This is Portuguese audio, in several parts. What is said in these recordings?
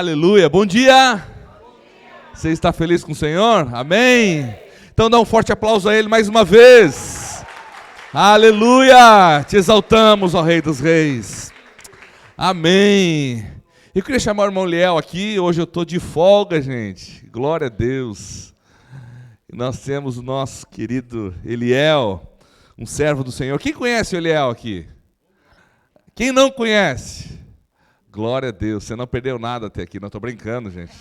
Aleluia, bom dia! Você está feliz com o Senhor? Amém? Então dá um forte aplauso a Ele mais uma vez. Aleluia! Te exaltamos, ó Rei dos Reis. Amém. Eu queria chamar o irmão Liel aqui, hoje eu estou de folga, gente. Glória a Deus. E nós temos o nosso querido Eliel, um servo do Senhor. Quem conhece o Eliel aqui? Quem não conhece? Glória a Deus, você não perdeu nada até aqui, não estou brincando, gente.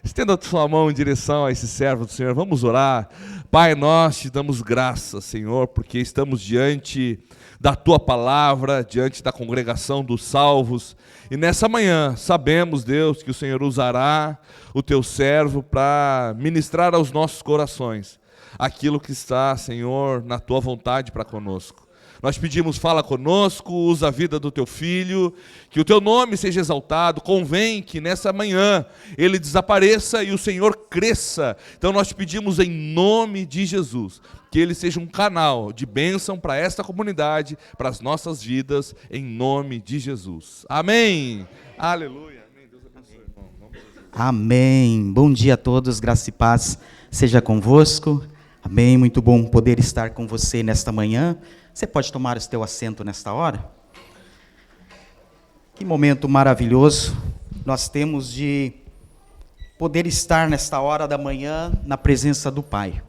Estenda a sua mão em direção a esse servo do Senhor, vamos orar. Pai, nós te damos graças, Senhor, porque estamos diante da Tua palavra, diante da congregação dos salvos. E nessa manhã, sabemos, Deus, que o Senhor usará o Teu servo para ministrar aos nossos corações aquilo que está, Senhor, na Tua vontade para conosco. Nós pedimos, fala conosco, usa a vida do Teu Filho, que o Teu nome seja exaltado, convém que nessa manhã Ele desapareça e o Senhor cresça. Então nós pedimos em nome de Jesus, que Ele seja um canal de bênção para esta comunidade, para as nossas vidas, em nome de Jesus. Amém. Aleluia. Amém. Deus abençoe, irmão. Amém. Bom dia a todos, graça e paz seja convosco. Amém. Muito bom poder estar com você nesta manhã. Você pode tomar o seu assento nesta hora? Que momento maravilhoso nós temos de poder estar nesta hora da manhã na presença do Pai.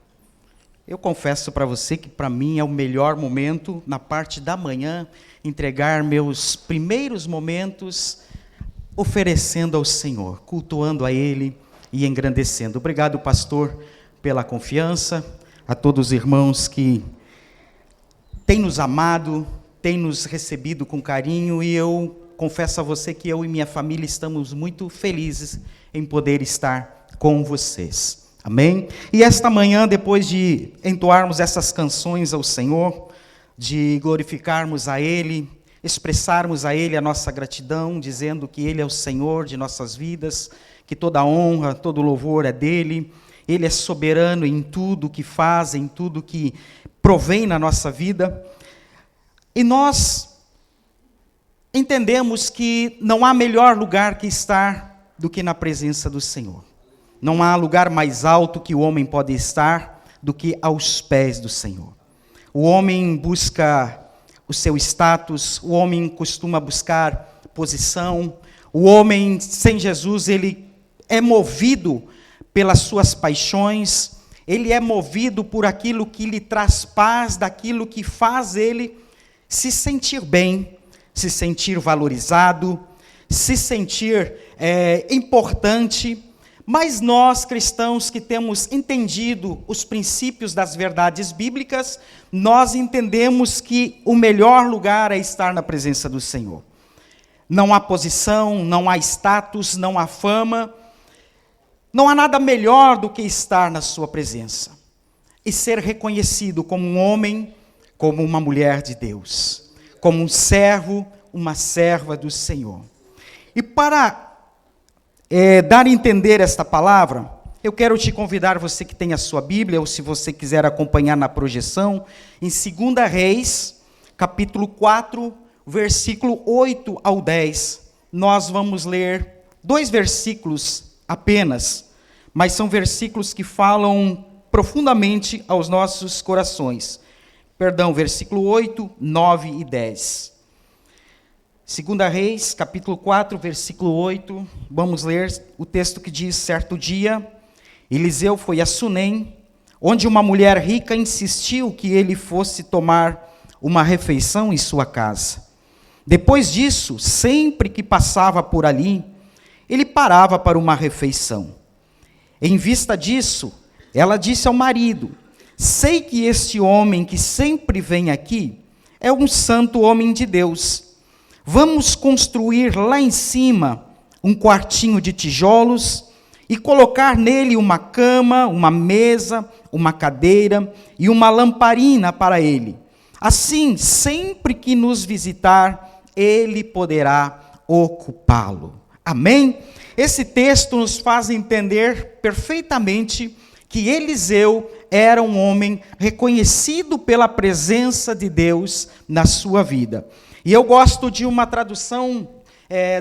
Eu confesso para você que para mim é o melhor momento, na parte da manhã, entregar meus primeiros momentos oferecendo ao Senhor, cultuando a Ele e engrandecendo. Obrigado, pastor, pela confiança, a todos os irmãos que tem nos amado, tem nos recebido com carinho, e eu confesso a você que eu e minha família estamos muito felizes em poder estar com vocês. Amém? E esta manhã, depois de entoarmos essas canções ao Senhor, de glorificarmos a Ele, expressarmos a Ele a nossa gratidão, dizendo que Ele é o Senhor de nossas vidas, que toda honra, todo louvor é dEle, Ele é soberano em tudo que faz, em tudo que provém na nossa vida, e nós entendemos que não há melhor lugar que estar do que na presença do Senhor. Não há lugar mais alto que o homem pode estar do que aos pés do Senhor. O homem busca o seu status, o homem costuma buscar posição, o homem sem Jesus, ele é movido pelas suas paixões, ele é movido por aquilo que lhe traz paz, daquilo que faz ele se sentir bem, se sentir valorizado, se sentir importante. Mas nós, cristãos que temos entendido os princípios das verdades bíblicas, nós entendemos que o melhor lugar é estar na presença do Senhor. Não há posição, não há status, não há fama, não há nada melhor do que estar na sua presença e ser reconhecido como um homem, como uma mulher de Deus, como um servo, uma serva do Senhor. E para dar a entender esta palavra, eu quero te convidar, você que tem a sua Bíblia, ou se você quiser acompanhar na projeção, em 2 Reis, capítulo 4, versículo 8 ao 10, nós vamos ler 2 versículos apenas, mas são versículos que falam profundamente aos nossos corações. Perdão, versículo 8, 9 e 10. 2 Reis, capítulo 4, versículo 8, vamos ler o texto que diz: certo dia, Eliseu foi a Sunem, onde uma mulher rica insistiu que ele fosse tomar uma refeição em sua casa. Depois disso, sempre que passava por ali, ele parava para uma refeição. Em vista disso, ela disse ao marido: sei que este homem que sempre vem aqui é um santo homem de Deus. Vamos construir lá em cima um quartinho de tijolos e colocar nele uma cama, uma mesa, uma cadeira e uma lamparina para ele. Assim, sempre que nos visitar, ele poderá ocupá-lo. Amém? Esse texto nos faz entender perfeitamente que Eliseu era um homem reconhecido pela presença de Deus na sua vida. E eu gosto de uma tradução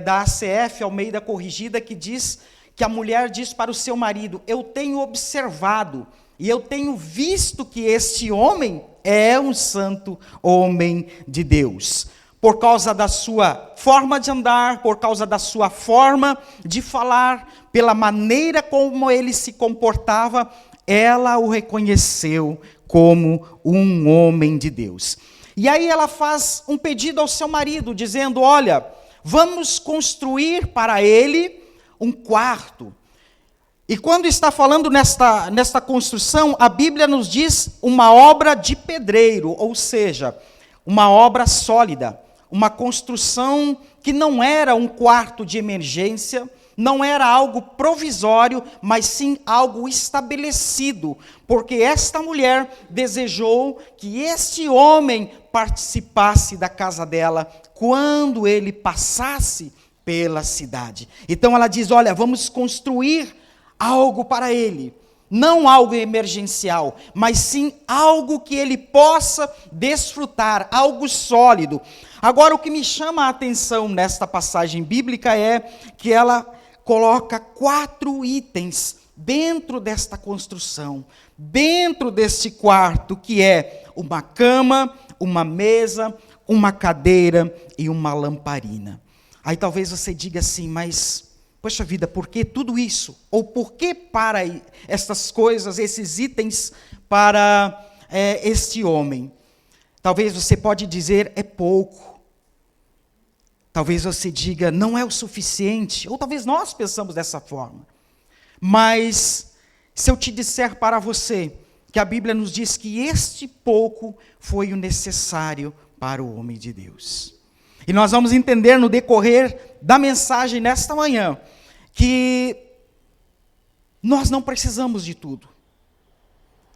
da ACF, Almeida Corrigida, que diz que a mulher diz para o seu marido: eu tenho observado e eu tenho visto que este homem é um santo homem de Deus. Por causa da sua forma de andar, por causa da sua forma de falar, pela maneira como ele se comportava, ela o reconheceu como um homem de Deus. E aí ela faz um pedido ao seu marido, dizendo: olha, vamos construir para ele um quarto. E quando está falando nesta construção, a Bíblia nos diz uma obra de pedreiro, ou seja, uma obra sólida, uma construção que não era um quarto de emergência, não era algo provisório, mas sim algo estabelecido, porque esta mulher desejou que este homem participasse da casa dela quando ele passasse pela cidade. Então ela diz: olha, vamos construir algo para ele, não algo emergencial, mas sim algo que ele possa desfrutar, algo sólido. Agora, o que me chama a atenção nesta passagem bíblica é que ela coloca 4 itens dentro desta construção, dentro deste quarto, que é uma cama, uma mesa, uma cadeira e uma lamparina. Aí talvez você diga assim: mas, poxa vida, por que tudo isso? Ou por que para estas coisas, esses itens para este homem? Talvez você pode dizer: é pouco. Talvez você diga: não é o suficiente. Ou talvez nós pensamos dessa forma. Mas, se eu te disser para você que a Bíblia nos diz que este pouco foi o necessário para o homem de Deus. E nós vamos entender no decorrer da mensagem nesta manhã que nós não precisamos de tudo.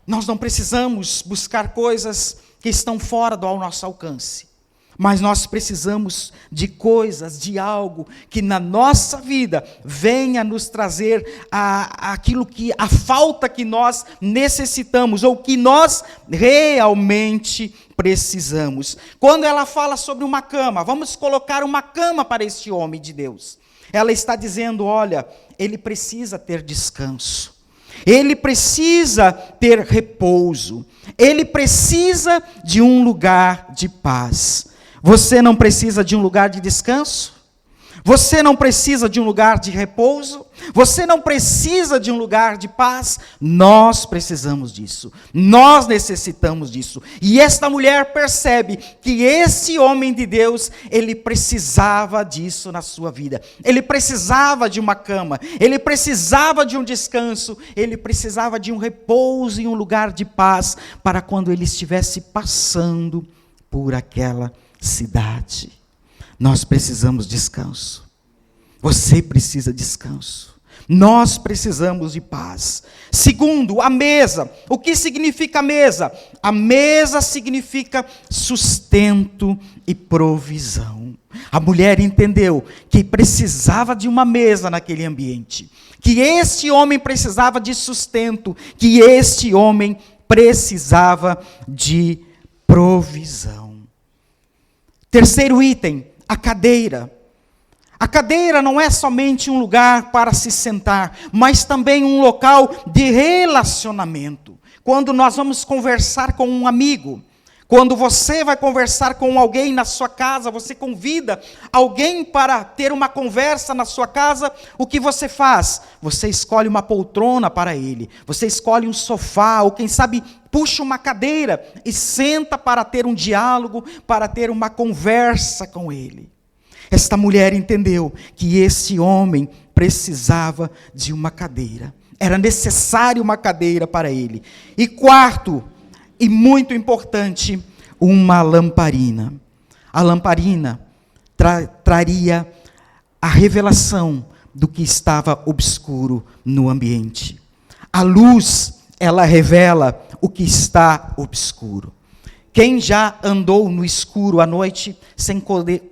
Nós não precisamos buscar coisas que estão fora do nosso alcance. Mas nós precisamos de coisas, de algo que na nossa vida venha nos trazer aquilo que, a falta que nós necessitamos, ou que nós realmente precisamos. Quando ela fala sobre uma cama, vamos colocar uma cama para este homem de Deus. Ela está dizendo: olha, ele precisa ter descanso. Ele precisa ter repouso. Ele precisa de um lugar de paz. Você não precisa de um lugar de descanso? Você não precisa de um lugar de repouso? Você não precisa de um lugar de paz? Nós precisamos disso. Nós necessitamos disso. E esta mulher percebe que esse homem de Deus, ele precisava disso na sua vida. Ele precisava de uma cama. Ele precisava de um descanso. Ele precisava de um repouso e um lugar de paz para quando ele estivesse passando por aquela cidade. Nós precisamos de descanso. Você precisa de descanso. Nós precisamos de paz. Segundo, a mesa. O que significa a mesa? A mesa significa sustento e provisão. A mulher entendeu que precisava de uma mesa naquele ambiente, que este homem precisava de sustento, que este homem precisava de provisão. Terceiro item, a cadeira. A cadeira não é somente um lugar para se sentar, mas também um local de relacionamento. Quando nós vamos conversar com um amigo, quando você vai conversar com alguém na sua casa, você convida alguém para ter uma conversa na sua casa, o que você faz? Você escolhe uma poltrona para ele, você escolhe um sofá, ou quem sabe puxa uma cadeira e senta para ter um diálogo, para ter uma conversa com ele. Esta mulher entendeu que esse homem precisava de uma cadeira. Era necessário uma cadeira para ele. E quarto, e muito importante, uma lamparina. A lamparina traria a revelação do que estava obscuro no ambiente. A luz, ela revela o que está obscuro. Quem já andou no escuro à noite sem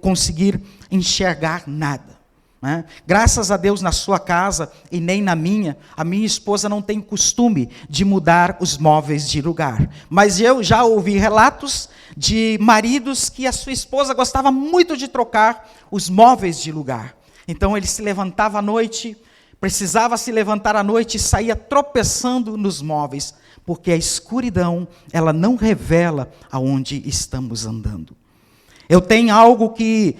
conseguir enxergar nada? né? Graças a Deus, na sua casa e nem na minha, a minha esposa não tem costume de mudar os móveis de lugar. Mas eu já ouvi relatos de maridos que a sua esposa gostava muito de trocar os móveis de lugar. Então ele se levantava à noite, precisava se levantar à noite e saía tropeçando nos móveis, porque a escuridão, ela não revela aonde estamos andando. Eu tenho algo que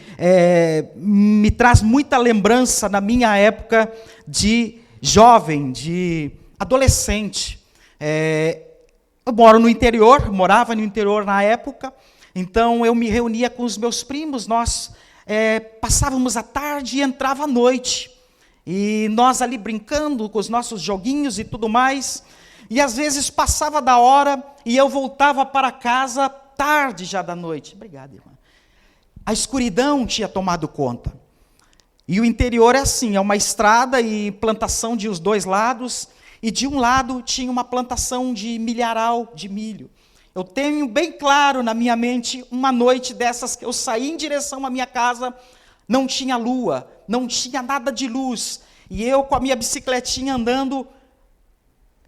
me traz muita lembrança na minha época de jovem, de adolescente. Eu morava no interior na época, então eu me reunia com os meus primos, nós passávamos a tarde e entrava à noite. E nós ali brincando com os nossos joguinhos e tudo mais, e às vezes passava da hora e eu voltava para casa tarde já da noite. Obrigado, irmã. A escuridão tinha tomado conta. E o interior é assim, é uma estrada e plantação de os dois lados, e de um lado tinha uma plantação de milharal de milho. Eu tenho bem claro na minha mente, uma noite dessas que eu saí em direção à minha casa, não tinha lua, não tinha nada de luz, e eu com a minha bicicletinha andando,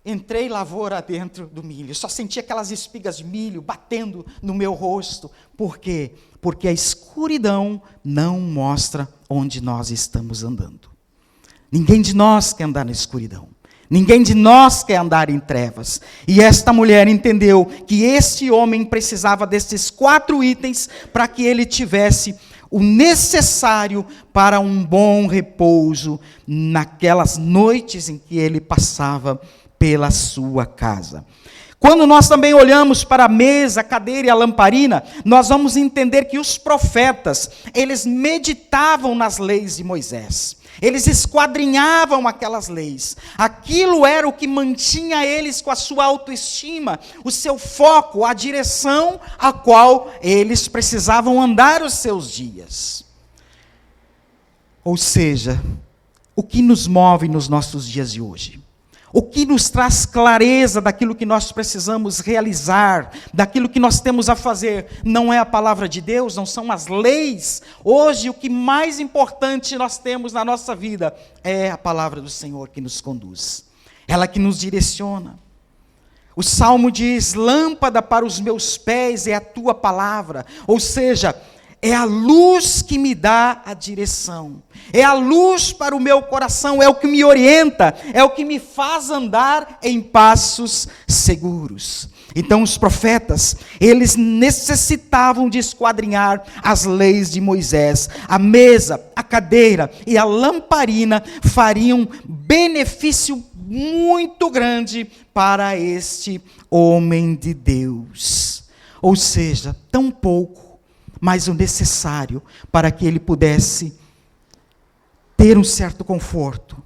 entrei lavoura dentro do milho, só senti aquelas espigas de milho batendo no meu rosto. Por quê? Porque a escuridão não mostra onde nós estamos andando. Ninguém de nós quer andar na escuridão. Ninguém de nós quer andar em trevas. E esta mulher entendeu que este homem precisava desses 4 itens para que ele tivesse o necessário para um bom repouso naquelas noites em que ele passava pela sua casa. Quando nós também olhamos para a mesa, a cadeira e a lamparina, nós vamos entender que os profetas, eles meditavam nas leis de Moisés. Eles esquadrinhavam aquelas leis. Aquilo era o que mantinha eles com a sua autoestima, o seu foco, a direção a qual eles precisavam andar os seus dias. Ou seja, o que nos move nos nossos dias de hoje? O que nos traz clareza daquilo que nós precisamos realizar, daquilo que nós temos a fazer, não é a palavra de Deus, não são as leis. Hoje, o que mais importante nós temos na nossa vida é a palavra do Senhor que nos conduz, ela que nos direciona. O Salmo diz: lâmpada para os meus pés é a tua palavra, ou seja, é a luz que me dá a direção, é a luz para o meu coração, é o que me orienta, é o que me faz andar em passos seguros. Então os profetas, eles necessitavam de esquadrinhar as leis de Moisés. A mesa, a cadeira e a lamparina fariam benefício muito grande para este homem de Deus. Ou seja, tão pouco, mas o necessário para que ele pudesse ter um certo conforto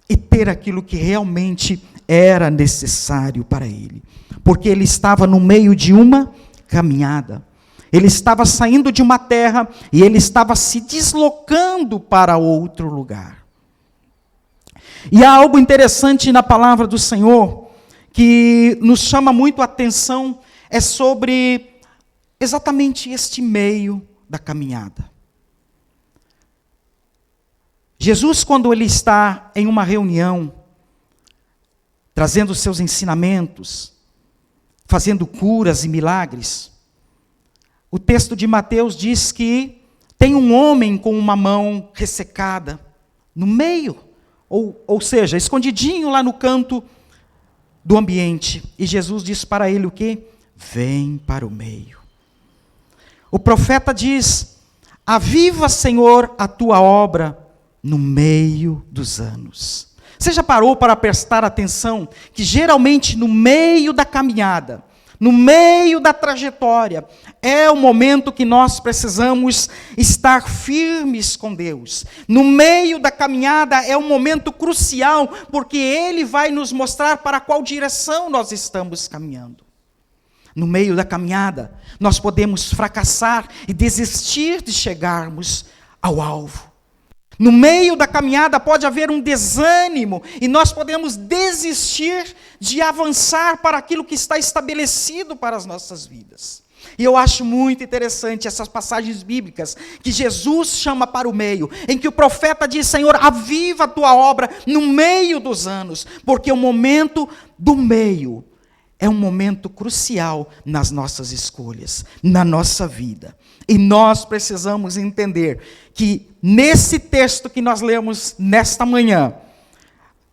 e ter aquilo que realmente era necessário para ele. Porque ele estava no meio de uma caminhada. Ele estava saindo de uma terra e ele estava se deslocando para outro lugar. E há algo interessante na palavra do Senhor que nos chama muito a atenção, é sobre exatamente este meio da caminhada. Jesus, quando ele está em uma reunião, trazendo os seus ensinamentos, fazendo curas e milagres, o texto de Mateus diz que tem um homem com uma mão ressecada no meio, ou seja, escondidinho lá no canto do ambiente. E Jesus diz para ele o quê? Vem para o meio. O profeta diz: aviva, Senhor, a tua obra no meio dos anos. Você já parou para prestar atenção que geralmente no meio da caminhada, no meio da trajetória, é o momento que nós precisamos estar firmes com Deus. No meio da caminhada é um momento crucial, porque Ele vai nos mostrar para qual direção nós estamos caminhando. No meio da caminhada, nós podemos fracassar e desistir de chegarmos ao alvo. No meio da caminhada pode haver um desânimo e nós podemos desistir de avançar para aquilo que está estabelecido para as nossas vidas. E eu acho muito interessante essas passagens bíblicas, que Jesus chama para o meio, em que o profeta diz: Senhor, aviva a tua obra no meio dos anos, porque o momento do meio é um momento crucial nas nossas escolhas, na nossa vida. E nós precisamos entender que nesse texto que nós lemos nesta manhã,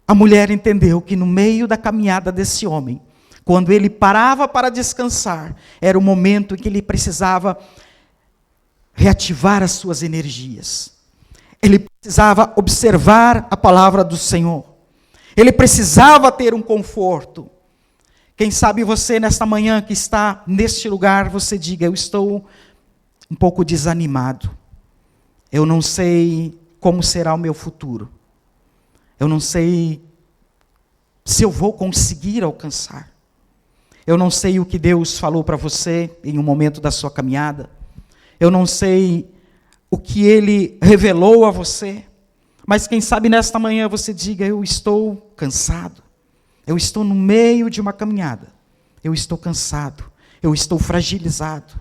a mulher entendeu que no meio da caminhada desse homem, quando ele parava para descansar, era o momento em que ele precisava reativar as suas energias. Ele precisava observar a palavra do Senhor. Ele precisava ter um conforto. Quem sabe você, nesta manhã que está neste lugar, você diga: eu estou um pouco desanimado. Eu não sei como será o meu futuro. Eu não sei se eu vou conseguir alcançar. Eu não sei o que Deus falou para você em um momento da sua caminhada. Eu não sei o que Ele revelou a você. Mas quem sabe nesta manhã você diga: eu estou cansado. Eu estou no meio de uma caminhada. Eu estou cansado. Eu estou fragilizado.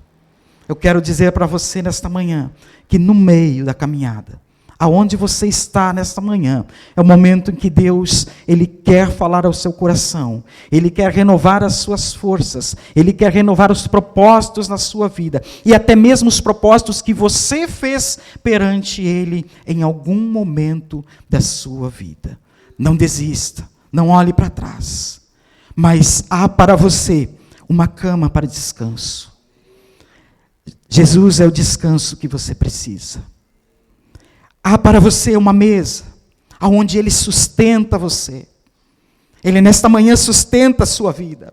Eu quero dizer para você nesta manhã que no meio da caminhada, aonde você está nesta manhã, é o momento em que Deus, Ele quer falar ao seu coração, Ele quer renovar as suas forças, Ele quer renovar os propósitos na sua vida, e até mesmo os propósitos que você fez perante Ele em algum momento da sua vida. Não desista, não olhe para trás, mas há para você uma cama para descanso. Jesus é o descanso que você precisa. Há para você uma mesa, onde Ele sustenta você. Ele nesta manhã sustenta a sua vida.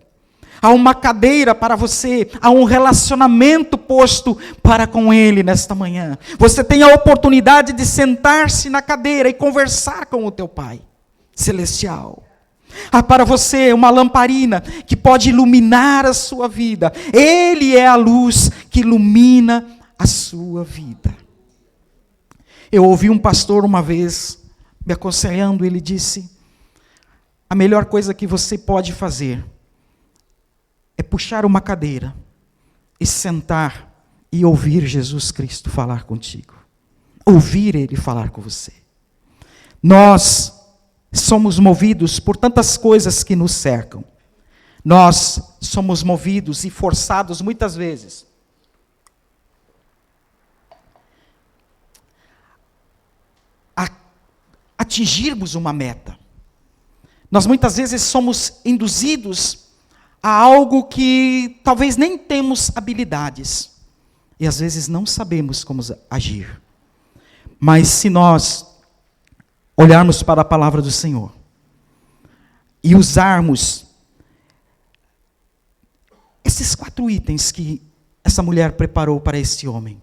Há uma cadeira para você, há um relacionamento posto para com Ele nesta manhã. Você tem a oportunidade de sentar-se na cadeira e conversar com o teu Pai celestial. Há para você uma lamparina que pode iluminar a sua vida. Ele é a luz que ilumina a sua vida. Eu ouvi um pastor uma vez me aconselhando, ele disse: a melhor coisa que você pode fazer é puxar uma cadeira e sentar e ouvir Jesus Cristo falar contigo. Ouvir Ele falar com você. Nós somos movidos por tantas coisas que nos cercam. Nós somos movidos e forçados muitas vezes a atingirmos uma meta. Nós muitas vezes somos induzidos a algo que talvez nem temos habilidades. E às vezes não sabemos como agir. Mas se nós olharmos para a palavra do Senhor e usarmos esses 4 itens que essa mulher preparou para este homem,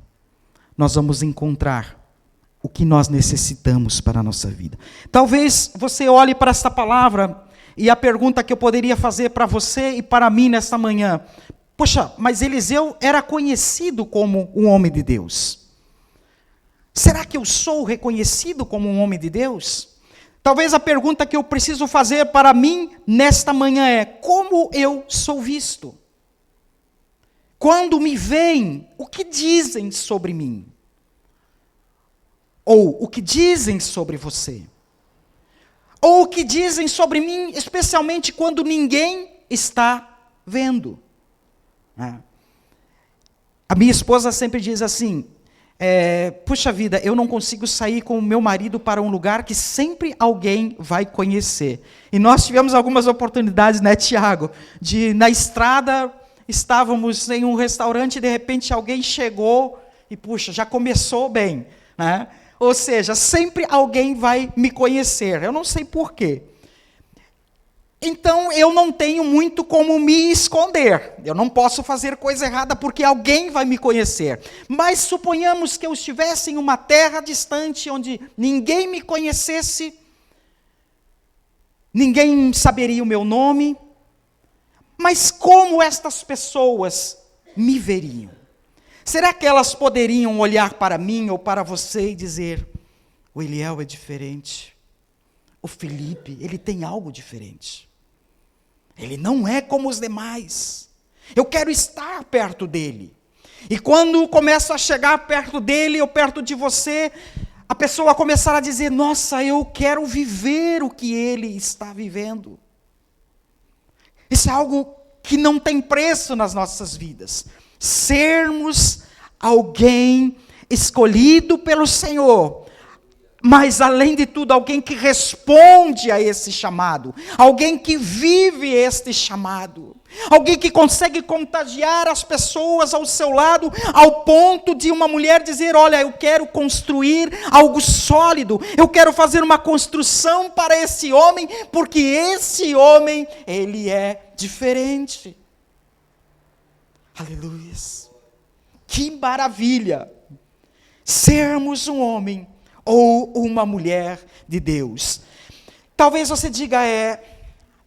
nós vamos encontrar o que nós necessitamos para a nossa vida. Talvez você olhe para esta palavra e a pergunta que eu poderia fazer para você e para mim nesta manhã: poxa, mas Eliseu era conhecido como um homem de Deus. Será que eu sou reconhecido como um homem de Deus? Talvez a pergunta que eu preciso fazer para mim nesta manhã é: como eu sou visto? Quando me veem, o que dizem sobre mim? Ou o que dizem sobre você? Ou o que dizem sobre mim, especialmente quando ninguém está vendo? A minha esposa sempre diz assim: puxa vida, eu não consigo sair com o meu marido para um lugar que sempre alguém vai conhecer. E nós tivemos algumas oportunidades, né, Tiago, de na estrada, estávamos em um restaurante e de repente alguém chegou e, puxa, já começou bem, né? Ou seja, sempre alguém vai me conhecer, eu não sei porquê. Então, eu não tenho muito como me esconder. Eu não posso fazer coisa errada porque alguém vai me conhecer. Mas suponhamos que eu estivesse em uma terra distante, onde ninguém me conhecesse, ninguém saberia o meu nome. Mas como estas pessoas me veriam? Será que elas poderiam olhar para mim ou para você e dizer: o Eliel é diferente, o Felipe, ele tem algo diferente. Ele não é como os demais. Eu quero estar perto dele. E quando começo a chegar perto dele, ou perto de você, a pessoa começar a dizer: nossa, eu quero viver o que ele está vivendo. Isso é algo que não tem preço nas nossas vidas. Sermos alguém escolhido pelo Senhor, mas além de tudo, alguém que responde a esse chamado, alguém que vive este chamado, alguém que consegue contagiar as pessoas ao seu lado, ao ponto de uma mulher dizer: olha, eu quero construir algo sólido, eu quero fazer uma construção para esse homem, porque esse homem, ele é diferente. Aleluia! Que maravilha sermos um homem ou uma mulher de Deus. Talvez você diga: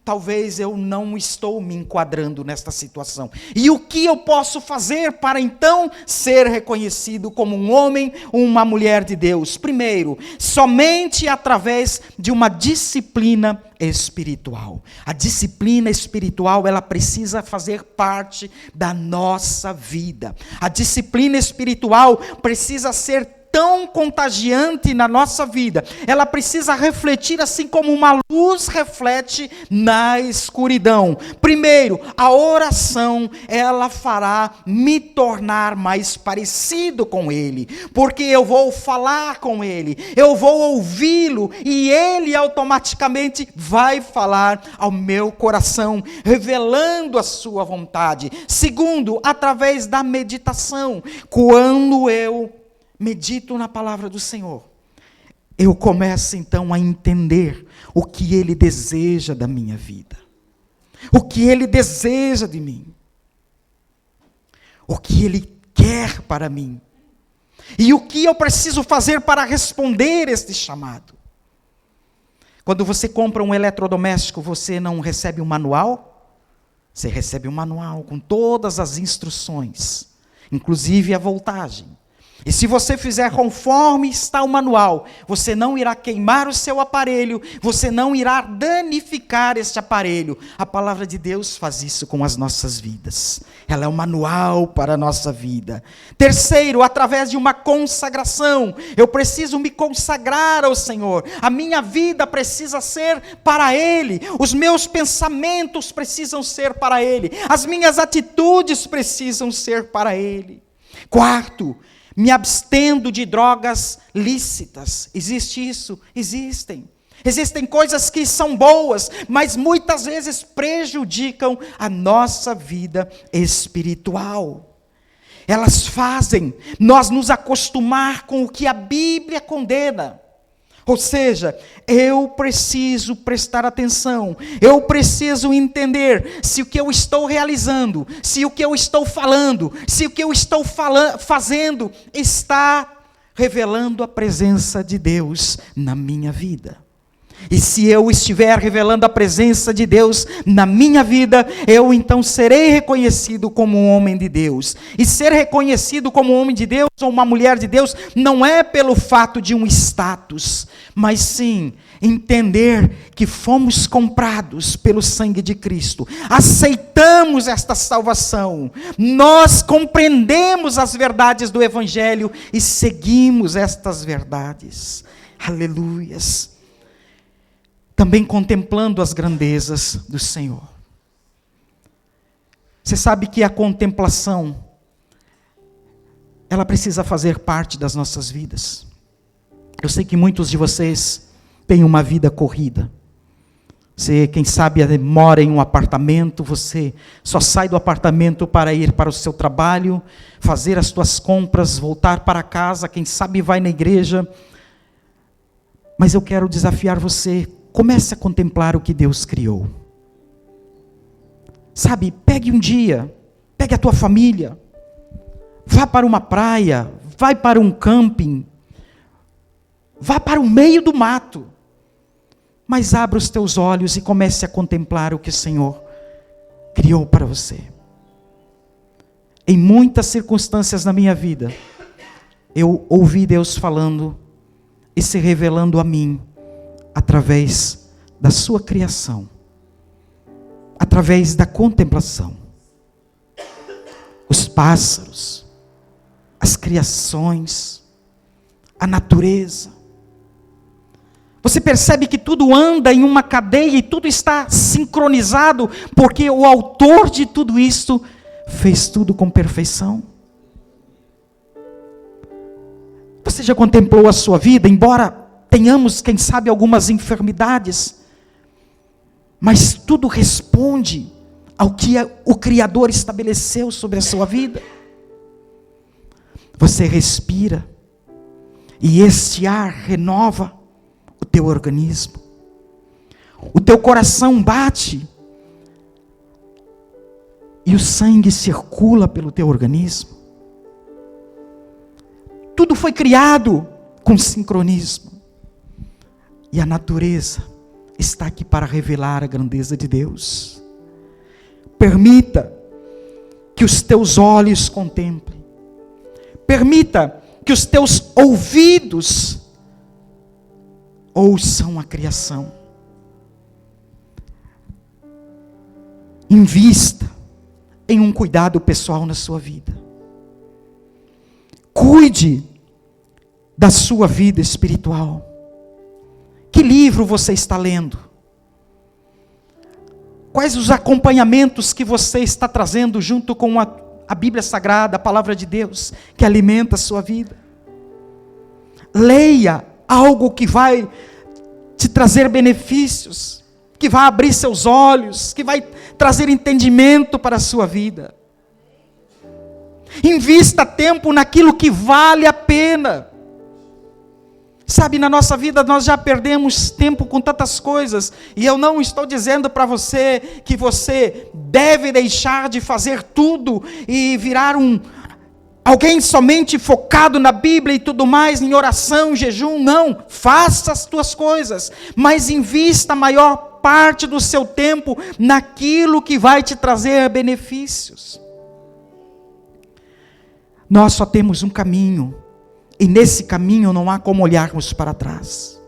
talvez eu não estou me enquadrando nesta situação. E o que eu posso fazer para então ser reconhecido como um homem ou uma mulher de Deus? Primeiro, somente através de uma disciplina espiritual. A disciplina espiritual, ela precisa fazer parte da nossa vida. A disciplina espiritual precisa ser tão contagiante na nossa vida, ela precisa refletir assim como uma luz reflete na escuridão. Primeiro, a oração, ela fará me tornar mais parecido com Ele, porque eu vou falar com Ele, eu vou ouvi-lo, e Ele automaticamente vai falar ao meu coração, revelando a sua vontade. Segundo, através da meditação. Quando eu medito na palavra do Senhor, eu começo então a entender o que Ele deseja da minha vida, o que Ele deseja de mim, o que Ele quer para mim, e o que eu preciso fazer para responder este chamado. Quando você compra um eletrodoméstico, você não recebe um manual? Você recebe um manual com todas as instruções, inclusive a voltagem. E se você fizer conforme está o manual, você não irá queimar o seu aparelho, você não irá danificar este aparelho. A palavra de Deus faz isso com as nossas vidas. Ela é um manual para a nossa vida. Terceiro, através de uma consagração. Eu preciso me consagrar ao Senhor. A minha vida precisa ser para Ele. Os meus pensamentos precisam ser para Ele. As minhas atitudes precisam ser para Ele. Quarto, me abstendo de drogas lícitas. Existe isso? Existem. Existem coisas que são boas, mas muitas vezes prejudicam a nossa vida espiritual. Elas fazem nós nos acostumar com o que a Bíblia condena. Ou seja, eu preciso prestar atenção, eu preciso entender se o que eu estou realizando, se o que eu estou falando, se o que eu estou fazendo está revelando a presença de Deus na minha vida. E se eu estiver revelando a presença de Deus na minha vida, eu então serei reconhecido como um homem de Deus. E ser reconhecido como um homem de Deus ou uma mulher de Deus não é pelo fato de um status, mas sim entender que fomos comprados pelo sangue de Cristo. Aceitamos esta salvação. Nós compreendemos as verdades do Evangelho e seguimos estas verdades. Aleluias. Também contemplando as grandezas do Senhor. Você sabe que a contemplação, ela precisa fazer parte das nossas vidas. Eu sei que muitos de vocês têm uma vida corrida. Você, quem sabe, mora em um apartamento, você só sai do apartamento para ir para o seu trabalho, fazer as suas compras, voltar para casa, quem sabe vai na igreja. Mas eu quero desafiar você. Comece a contemplar o que Deus criou. Sabe, pegue um dia, pegue a tua família, vá para uma praia, vai para um camping, vá para o meio do mato, mas abra os teus olhos e comece a contemplar o que o Senhor criou para você. Em muitas circunstâncias na minha vida, eu ouvi Deus falando e se revelando a mim, através da sua criação, através da contemplação. pássaros, as criações, a natureza. Você percebe que tudo anda em uma cadeia e tudo está sincronizado, porque o autor de tudo isto fez tudo com perfeição. Você já contemplou a sua vida, embora tenhamos, quem sabe, algumas enfermidades, mas tudo responde ao que o Criador estabeleceu sobre a sua vida. Você respira, e este ar renova o teu organismo. O teu coração bate, e o sangue circula pelo teu organismo. Tudo foi criado com sincronismo. E a natureza está aqui para revelar a grandeza de Deus. Permita que os teus olhos contemplem. Permita que os teus ouvidos ouçam a criação. Invista em um cuidado pessoal na sua vida. Cuide da sua vida espiritual. Que livro você está lendo? Quais os acompanhamentos que você está trazendo junto com a Bíblia Sagrada, a Palavra de Deus, que alimenta a sua vida? Leia algo que vai te trazer benefícios, que vai abrir seus olhos, que vai trazer entendimento para a sua vida. Invista tempo naquilo que vale a pena. Sabe, na nossa vida nós já perdemos tempo com tantas coisas, e eu não estou dizendo para você que você deve deixar de fazer tudo e virar alguém somente focado na Bíblia e tudo mais, em oração, jejum. Não, faça as tuas coisas, mas invista a maior parte do seu tempo naquilo que vai te trazer benefícios. Nós só temos um caminho, e nesse caminho não há como olharmos para trás.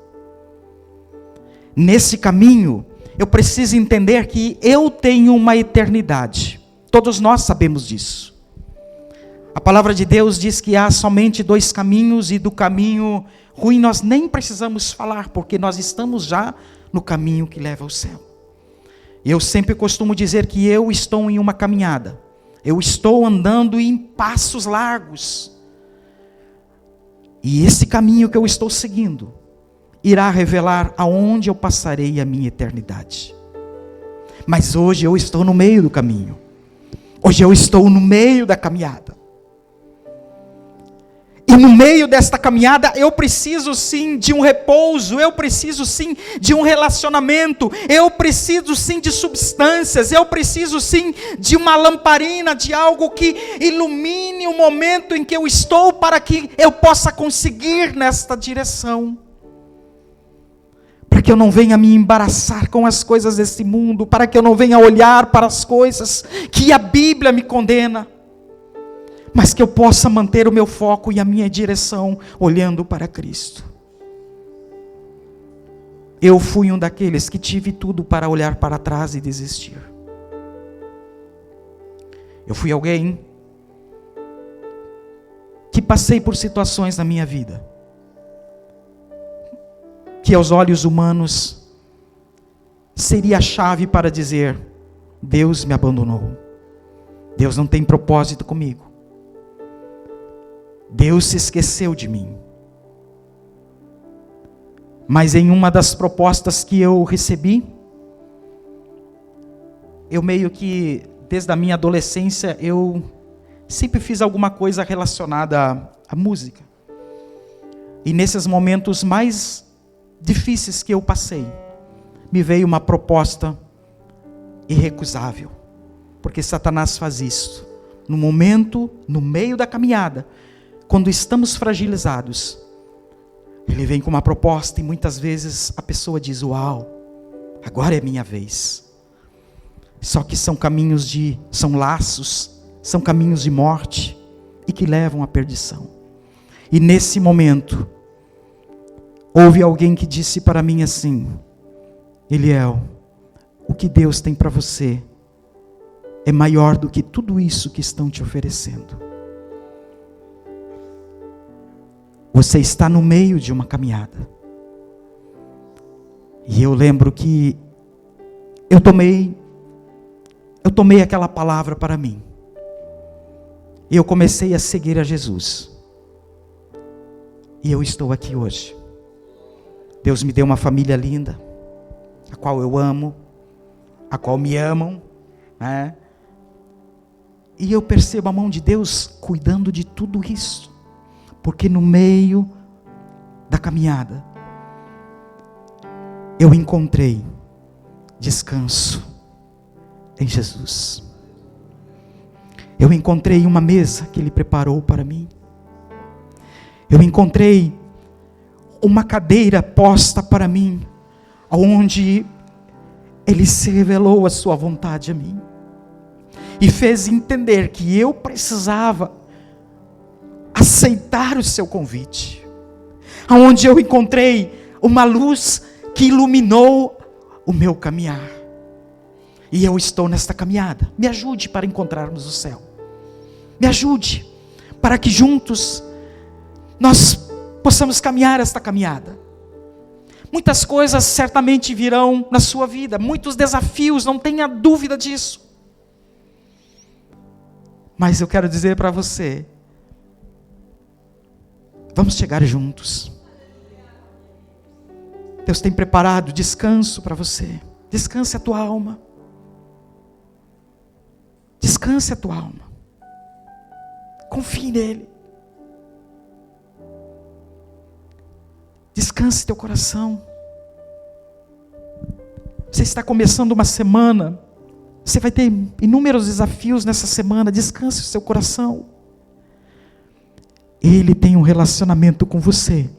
Nesse caminho, eu preciso entender que eu tenho uma eternidade. Todos nós sabemos disso. A palavra de Deus diz que há somente 2 caminhos, e do caminho ruim nós nem precisamos falar, porque nós estamos já no caminho que leva ao céu. E eu sempre costumo dizer que eu estou em uma caminhada. Eu estou andando em passos largos. E esse caminho que eu estou seguindo irá revelar aonde eu passarei a minha eternidade. Mas hoje eu estou no meio do caminho. Hoje eu estou no meio da caminhada. E no meio desta caminhada eu preciso sim de um repouso, eu preciso sim de um relacionamento, eu preciso sim de substâncias, eu preciso sim de uma lamparina, de algo que ilumine o momento em que eu estou, para que eu possa conseguir nesta direção. Para que eu não venha me embaraçar com as coisas desse mundo, para que eu não venha olhar para as coisas que a Bíblia me condena, mas que eu possa manter o meu foco e a minha direção olhando para Cristo. Eu fui um daqueles que tive tudo para olhar para trás e desistir. Eu fui alguém que passei por situações na minha vida que aos olhos humanos seria a chave para dizer: Deus me abandonou, Deus não tem propósito comigo, Deus se esqueceu de mim. Mas em uma das propostas que eu recebi, eu meio que, desde a minha adolescência, eu sempre fiz alguma coisa relacionada à música. E nesses momentos mais difíceis que eu passei, me veio uma proposta irrecusável. Porque Satanás faz isso. No momento, no meio da caminhada, quando estamos fragilizados, ele vem com uma proposta, e muitas vezes a pessoa diz: uau, agora é minha vez. Só que são são laços, são caminhos de morte, e que levam à perdição. E nesse momento, houve alguém que disse para mim assim: Eliel, o que Deus tem para você é maior do que tudo isso que estão te oferecendo. Você está no meio de uma caminhada. E eu lembro que eu tomei aquela palavra para mim. E eu comecei a seguir a Jesus. E eu estou aqui hoje. Deus me deu uma família linda, a qual eu amo, a qual me amam, né? E eu percebo a mão de Deus cuidando de tudo isso. Porque no meio da caminhada, eu encontrei descanso em Jesus. Eu encontrei uma mesa que Ele preparou para mim. Eu encontrei uma cadeira posta para mim, onde Ele se revelou a sua vontade a mim. E fez entender que eu precisava aceitar o seu convite. Aonde eu encontrei uma luz que iluminou o meu caminhar. E eu estou nesta caminhada. Me ajude para encontrarmos o céu. Me ajude para que juntos nós possamos caminhar esta caminhada. Muitas coisas certamente virão na sua vida, muitos desafios, não tenha dúvida disso. Mas eu quero dizer para você, vamos chegar juntos. Deus tem preparado descanso para você. Descanse a tua alma. Descanse a tua alma. Confie nele. Descanse teu coração. Você está começando uma semana. Você vai ter inúmeros desafios nessa semana. Descanse o seu coração. Ele tem um relacionamento com você.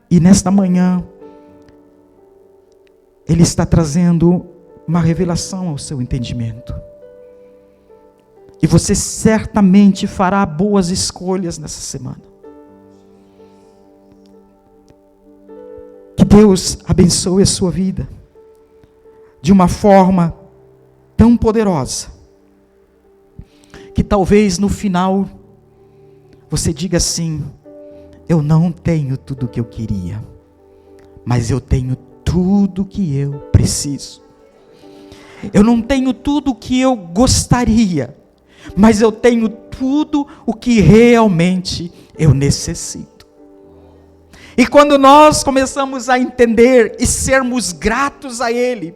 E nesta manhã, Ele está trazendo uma revelação ao seu entendimento. E você certamente fará boas escolhas nessa semana. Que Deus abençoe a sua vida de uma forma tão poderosa, que talvez no final você diga assim: eu não tenho tudo o que eu queria, mas eu tenho tudo o que eu preciso. Eu não tenho tudo o que eu gostaria, mas eu tenho tudo o que realmente eu necessito. E quando nós começamos a entender e sermos gratos a Ele,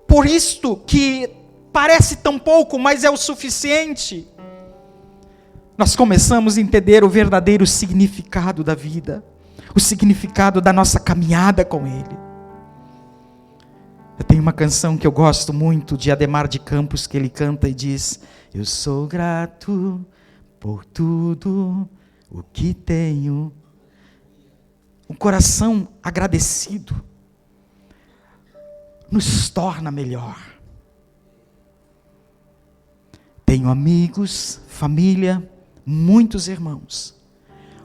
por isto que parece tão pouco, mas é o suficiente, nós começamos a entender o verdadeiro significado da vida, o significado da nossa caminhada com Ele. Eu tenho uma canção que eu gosto muito, de Ademar de Campos, que ele canta e diz: eu sou grato por tudo o que tenho. Um coração agradecido nos torna melhor. Tenho amigos, família, muitos irmãos.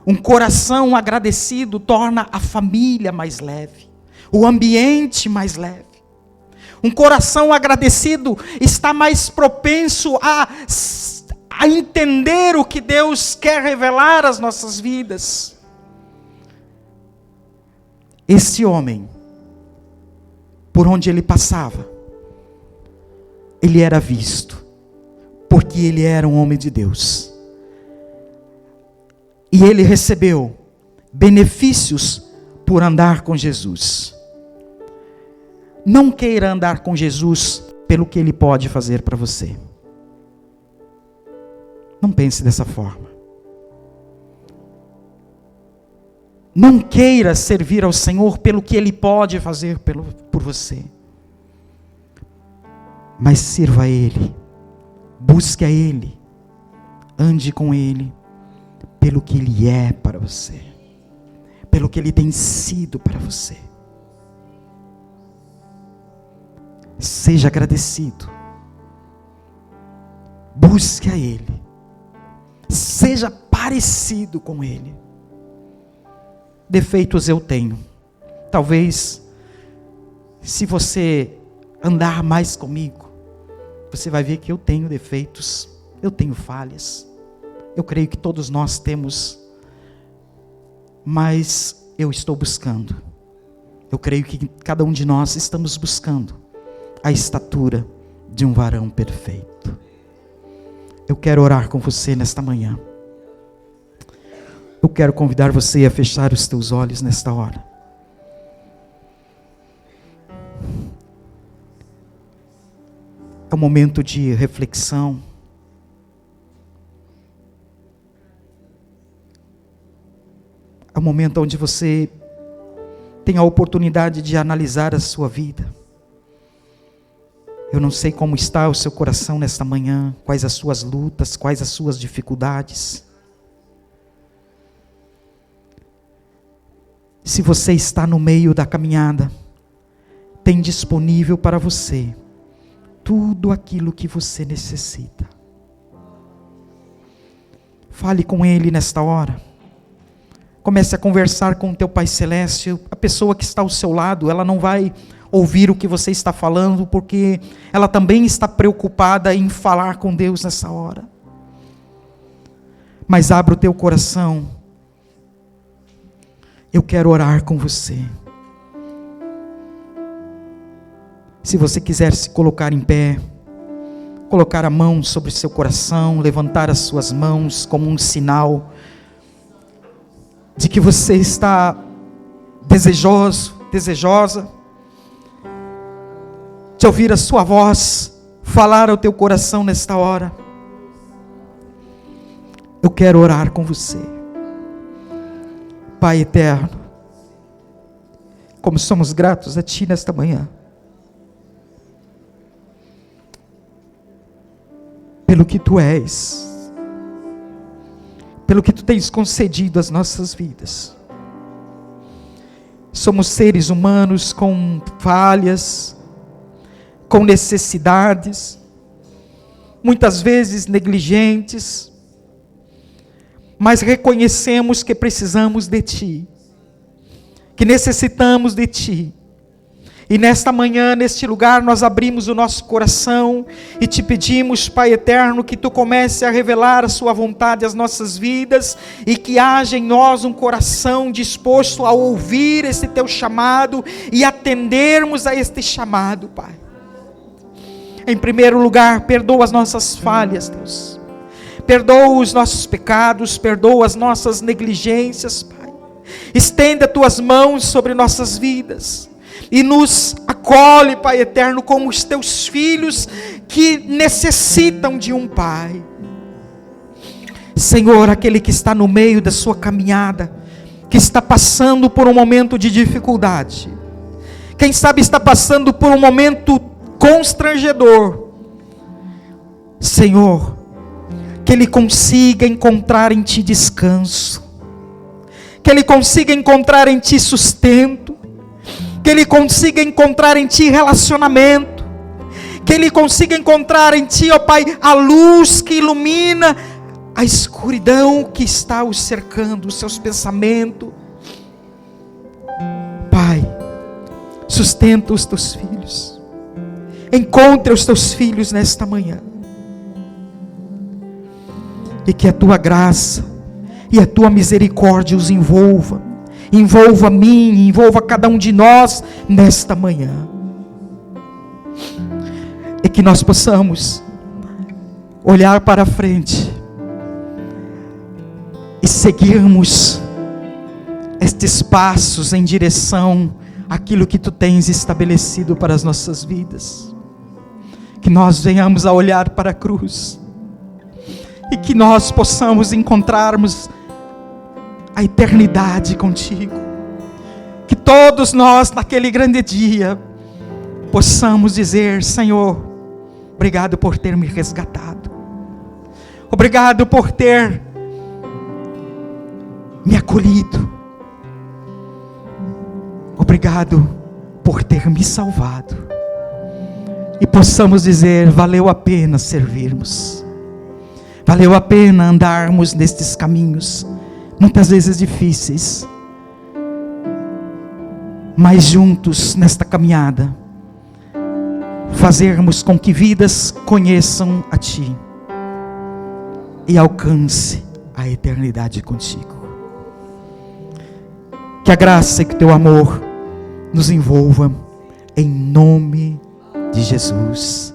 Um coração agradecido torna a família mais leve, o ambiente mais leve. Um coração agradecido está mais propenso a entender o que Deus quer revelar às nossas vidas. Esse homem, por onde ele passava, ele era visto, porque ele era um homem de Deus. E ele recebeu benefícios por andar com Jesus. Não queira andar com Jesus pelo que Ele pode fazer para você. Não pense dessa forma. Não queira servir ao Senhor pelo que Ele pode fazer por você. Mas sirva a Ele. Busque a Ele. Ande com Ele. Pelo que Ele é para você. Pelo que Ele tem sido para você. Seja agradecido. Busque a Ele. Seja parecido com Ele. Defeitos eu tenho. Talvez, se você andar mais comigo, você vai ver que eu tenho defeitos, eu tenho falhas. Eu creio que todos nós temos, mas eu estou buscando. Eu creio que cada um de nós estamos buscando a estatura de um varão perfeito. Eu quero orar com você nesta manhã. Eu quero convidar você a fechar os teus olhos nesta hora. É um momento de reflexão. É um momento onde você tem a oportunidade de analisar a sua vida. Eu não sei como está o seu coração nesta manhã, quais as suas lutas, quais as suas dificuldades. Se você está no meio da caminhada, tem disponível para você tudo aquilo que você necessita. Fale com Ele nesta hora. Comece a conversar com o teu Pai Celeste. A pessoa que está ao seu lado, ela não vai ouvir o que você está falando, porque ela também está preocupada em falar com Deus nessa hora. Mas abra o teu coração. Eu quero orar com você. Se você quiser se colocar em pé, colocar a mão sobre o seu coração, levantar as suas mãos como um sinal de que você está desejoso, desejosa, de ouvir a sua voz falar ao teu coração nesta hora. Eu quero orar com você. Pai eterno, como somos gratos a Ti nesta manhã, pelo que Tu és, pelo que Tu tens concedido às nossas vidas. Somos seres humanos com falhas, com necessidades, muitas vezes negligentes, mas reconhecemos que precisamos de Ti, que necessitamos de Ti. E nesta manhã, neste lugar, nós abrimos o nosso coração e Te pedimos, Pai eterno, que Tu comece a revelar a Sua vontade às nossas vidas e que haja em nós um coração disposto a ouvir esse Teu chamado e atendermos a este chamado, Pai. Em primeiro lugar, perdoa as nossas falhas, Deus. Perdoa os nossos pecados, perdoa as nossas negligências, Pai. Estenda Tuas mãos sobre nossas vidas e nos acolhe, Pai eterno, como os Teus filhos que necessitam de um Pai. Senhor, aquele que está no meio da sua caminhada, que está passando por um momento de dificuldade, quem sabe está passando por um momento constrangedor, Senhor, que ele consiga encontrar em Ti descanso, que ele consiga encontrar em Ti sustento, que ele consiga encontrar em Ti relacionamento, que ele consiga encontrar em Ti, ó Pai, a luz que ilumina a escuridão que está o cercando, os seus pensamentos. Pai, sustenta os Teus filhos, encontra os Teus filhos nesta manhã, e que a Tua graça e a Tua misericórdia os envolva a mim, envolva cada um de nós nesta manhã, e que nós possamos olhar para frente e seguirmos estes passos em direção àquilo que Tu tens estabelecido para as nossas vidas, que nós venhamos a olhar para a cruz, e que nós possamos encontrarmos a eternidade contigo, que todos nós naquele grande dia possamos dizer: Senhor, obrigado por ter me resgatado, obrigado por ter me acolhido, obrigado por ter me salvado, e possamos dizer: valeu a pena servirmos, valeu a pena andarmos nestes caminhos, muitas vezes difíceis, mas juntos nesta caminhada, fazermos com que vidas conheçam a Ti e alcance a eternidade contigo. Que a graça e que Teu amor nos envolva, em nome de Jesus.